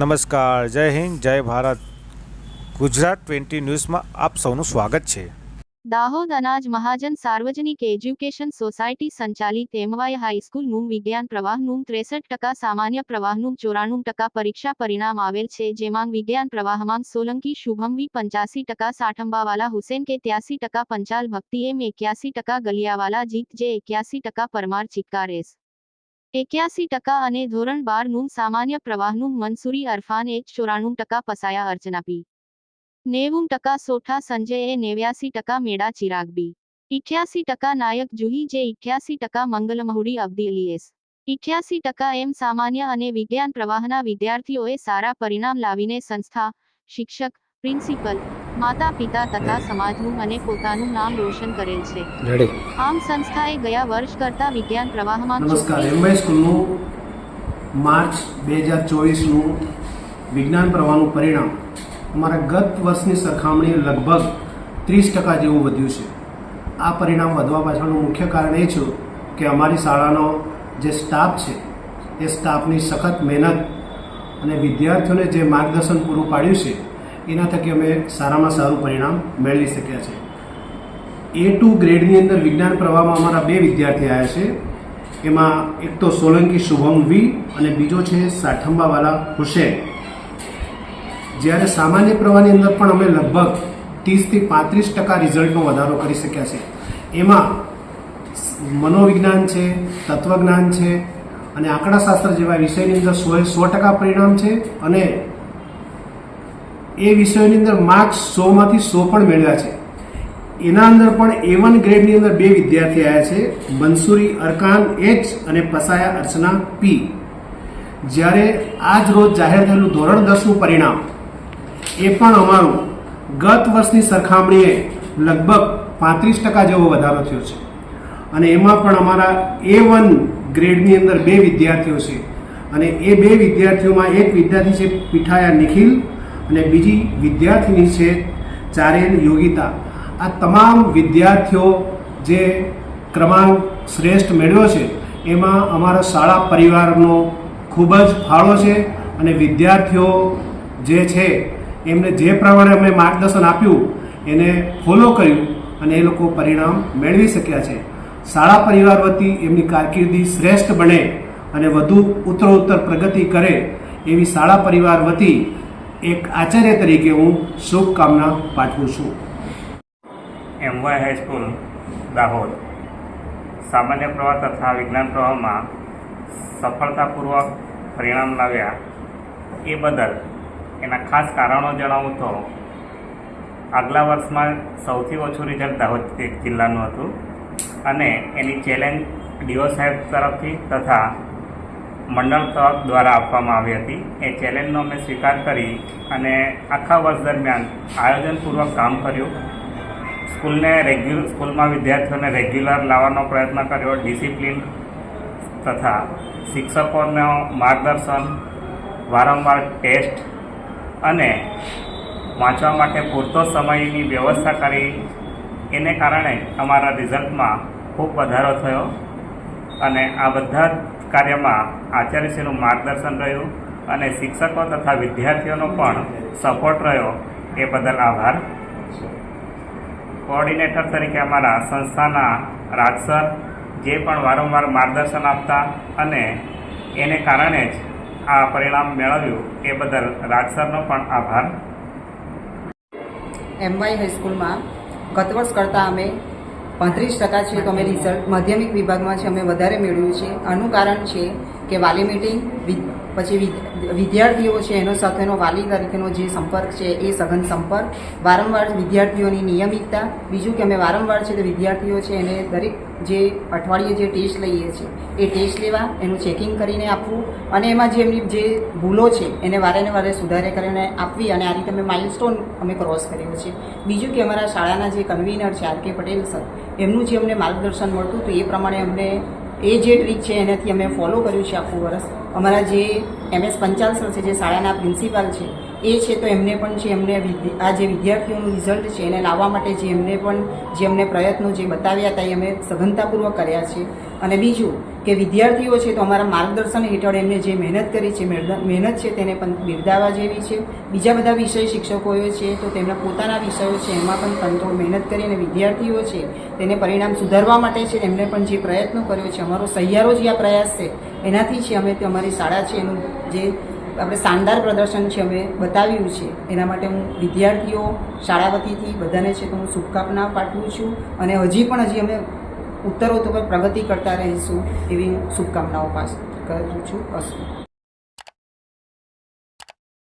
નમસ્કાર, જય હિન્દ, જય ભારત. ગુજરાત 20 ન્યૂઝમાં આપ સૌનું સ્વાગત છે. દાહોદ અનાજ મહાજન સાર્વજનિક એજ્યુકેશન સોસાયટી સંચાલિત એમવાય હાઈસ્કૂલનું વિજ્ઞાન પ્રવાહનું 63%, સામાન્ય પ્રવાહનું 94% પરીક્ષા પરિણામ આવેલ છે, જેમાં વિજ્ઞાન પ્રવાહમાં સોલંકી શુભમવી 85%, સાઠંબાવાલા હુસેન કે 83%, પંચાલ ભક્તિ એમ 81%, ગલિયાવાલા જીત જે 81%, પરમાર ચિક્કાર એસ 81% અને ધોરણ 12 નું સામાન્ય પ્રવાહનું મંસૂરી અરફાન એ 94%, પસાયા અર્ચના પી 90%, સોઠા સંજય એ 89%, મેડા ચિરાગ બી 88%, નાયક જુહી જે 88%, મંગલમહુડી અબ્દી અલી એસ 88%, એમ સામાન્ય અને વિજ્ઞાન પ્રવાહના વિદ્યાર્થીઓએ સારા પરિણામ લાવીને સંસ્થા, શિક્ષક, પ્રિન્સિપલ, માતા પિતા તથા સમાજનું અને પોતાનું નામ રોશન કરેલ છે. આમ સંસ્થાએ ગયા વર્ષ કરતા વિજ્ઞાન પ્રવાહમાં નમસ્કાર. એમવાય સ્કૂલનું માર્ચ 2024નું વિજ્ઞાન પ્રવાહનું પરિણામ અમારા ગત વર્ષની સરખામણીએ લગભગ 30% જેવું વધ્યું છે. આ પરિણામ વધવા પાછળનું મુખ્ય કારણ એ છે કે અમારી શાળાનો જે સ્ટાફ છે એ સ્ટાફની સખત મહેનત અને વિદ્યાર્થીઓને જે માર્ગદર્શન પૂરું પાડ્યું છે એના થકી અમે સારામાં સારું પરિણામ મેળવી શક્યા છે. A2 ગ્રેડની અંદર વિજ્ઞાન પ્રવાહમાં અમારા 2 વિદ્યાર્થી આવ્યા છે. એમાં એક તો સોલંકી શુભમ વી અને બીજો છે સાઠંબાવાલા હુસેન. જ્યારે સામાન્ય પ્રવાહની અંદર પણ અમે લગભગ 30 થી 35% રિઝલ્ટનો વધારો કરી શક્યા છે. એમાં મનોવિજ્ઞાન છે, તત્વજ્ઞાન છે અને આંકડાશાસ્ત્ર જેવા વિષયની અંદર 100% પરિણામ છે અને એ વિષયોની અંદર માર્ક્સ 100 માંથી 100 પણ મેળવ્યા છે. એના અંદર પણ A1 ગ્રેડની અંદર 2 વિદ્યાર્થી આવ્યા છે, મંસૂરી અરકાન એચ અને પસાયા અર્ચના પી. જ્યારે આજ રોજ જાહેર થયેલું ધોરણ 10નું પરિણામ એ પણ અમારું ગત વર્ષની સરખામણીએ લગભગ 35% જેવો વધારો થયો છે અને એમાં પણ અમારા A1 ગ્રેડની અંદર 2 વિદ્યાર્થીઓ છે અને એ 2 વિદ્યાર્થીઓમાં એક વિદ્યાર્થી છે પીઠાયા નિખિલ અને બીજી વિદ્યાર્થીની છે ચારેલ યોગિતા. આ તમામ વિદ્યાર્થીઓ જે ક્રમાંક શ્રેષ્ઠ મેળવ્યો છે એમાં અમારા શાળા પરિવારનો ખૂબ જ ફાળો છે અને વિદ્યાર્થીઓ જે છે એમને જે પ્રમાણે અમે માર્ગદર્શન આપ્યું એને ફોલો કર્યું અને એ લોકો પરિણામ મેળવી શક્યા છે. શાળા પરિવાર વતી એમની કારકિર્દી શ્રેષ્ઠ બને અને વધુ ઉત્તરોત્તર પ્રગતિ કરે એવી શાળા પરિવાર વતી એક આચાર્ય તરીકે હું શુભકામના પાઠવું છું. એમવાય હાઈસ્કૂલ દાહોદ સામાન્ય પ્રવાહ તથા વિજ્ઞાન પ્રવાહમાં સફળતાપૂર્વક પરિણામ લાવ્યા એ બદલ એના ખાસ કારણો જણાવું તો આગલા વર્ષમાં સૌથી ઓછું રિઝલ્ટ દાહોદ જિલ્લાનું હતું અને એની ચેલેન્જ ડીઓ સાહેબ તરફથી તથા મંડળ તરફ દ્વારા આપવામાં આવી હતી. એ ચેલેન્જનો અમે સ્વીકાર કરી અને આખા વર્ષ દરમિયાન આયોજનપૂર્વક કામ કર્યું. સ્કૂલમાં વિદ્યાર્થીઓને રેગ્યુલર લાવવાનો પ્રયત્ન કર્યો. ડિસિપ્લિન તથા શિક્ષકોનો માર્ગદર્શન, વારંવાર ટેસ્ટ અને વાંચવા માટે પૂરતો સમયની વ્યવસ્થા કરી. એને કારણે અમારા રિઝલ્ટમાં ખૂબ વધારો થયો અને આ બધા કાર્યમાં આચાર્યશ્રીનું માર્ગદર્શન રહ્યું અને શિક્ષકો તથા વિદ્યાર્થીઓનો પણ સપોર્ટ રહ્યો. એ બદલ આભાર. કોઓર્ડિનેટર તરીકે અમારા સંસ્થાના રાજસર જે પણ વારંવાર માર્ગદર્શન આપતા અને એને કારણે જ આ પરિણામ મેળવ્યું એ બદલ રાજસરનો પણ આભાર. એમવાય હાઈસ્કૂલમાં ગત વર્ષ કરતાં અમે 35% છે તો અમે રિઝલ્ટ માધ્યમિક વિભાગમાં છે અમે વધારે મેળવ્યું છે. આનું કારણ છે કે વાલી મિટિંગ, પછી વિદ્યાર્થીઓ છે એનો સાથેનો વાલી તરીકેનો જે સંપર્ક છે એ સઘન સંપર્ક, વારંવાર વિદ્યાર્થીઓની નિયમિતતા. બીજું કે અમે વારંવાર છે તે વિદ્યાર્થીઓ છે એને દરેક જે અઠવાડિયે જે ટેસ્ટ લઈએ છીએ એ ટેસ્ટ લેવા, એનું ચેકિંગ કરીને આપવું અને એમાં જે એમની જે ભૂલો છે એને વારે ને વારે સુધારે કરીને આપવી અને આ રીતે અમે માઇલસ્ટોન અમે ક્રોસ કર્યો છે. બીજું કે અમારા શાળાના જે કન્વીનર છે આર.કે. પટેલ સર, એમનું જે અમને માર્ગદર્શન મળતું હતું એ પ્રમાણે અમને એ જે ટ્રીક છે એનાથી અમે ફોલો કર્યું છે આખું વર્ષ. અમારા જે MS પંચાલ સર છે જે શાળાના પ્રિન્સિપાલ છે એ છે તો એમને પણ છે એમને આ જે વિદ્યાર્થીઓનું રિઝલ્ટ છે એને લાવવા માટે જે એમને પ્રયત્નો જે બતાવ્યા હતા એ અમે સઘનતાપૂર્વક કર્યા છે. અને બીજું કે વિદ્યાર્થીઓ છે તો અમારા માર્ગદર્શન હેઠળ એમને જે મહેનત કરી છે મહેનત છે તેને પણ બિરદાવવા જેવી છે. બીજા બધા વિષય શિક્ષકોએ છે તો તેમના પોતાના વિષયો છે એમાં પણ કંટ્રોલ મહેનત કરી અને વિદ્યાર્થીઓ છે તેને પરિણામ સુધારવા માટે છે એમને પણ જે પ્રયત્નો કર્યો છે અમારો સહિયારો જે આ પ્રયાસ છે એનાથી છે અમે અમારી શાળા છે એનું જે આપણે શાનદાર પ્રદર્શન છે અમે બતાવ્યું છે. એના માટે હું વિદ્યાર્થીઓ શાળા વતીથી બધાને છે તો હું શુભકામના પાઠવું છું અને હજી અમે ઉત્તરોત્તર પ્રગતિ કરતા રહીશું એવી શુભકામનાઓ પાસ કરું છું. અસ્તુ.